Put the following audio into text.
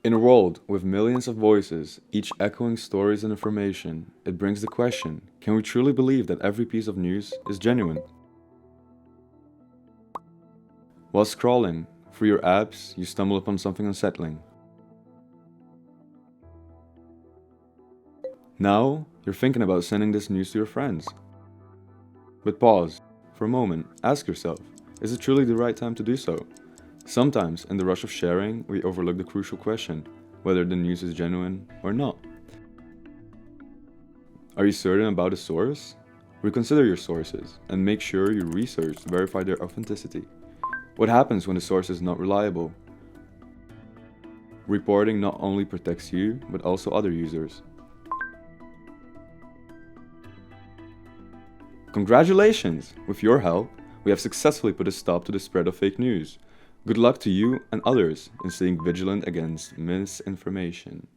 In a world with millions of voices, each echoing stories and information, it brings the question, can we truly believe that every piece of news is genuine? While scrolling through your apps, you stumble upon something unsettling. Now, you're thinking about sending this news to your friends. But pause, for a moment, ask yourself, is it truly the right time to do so? Sometimes, in the rush of sharing, we overlook the crucial question, whether the news is genuine or not. Are you certain about a source? Reconsider your sources and make sure you research to verify their authenticity. What happens when the source is not reliable? Reporting not only protects you, but also other users. Congratulations! With your help, we have successfully put a stop to the spread of fake news. Good luck to you and others in staying vigilant against misinformation.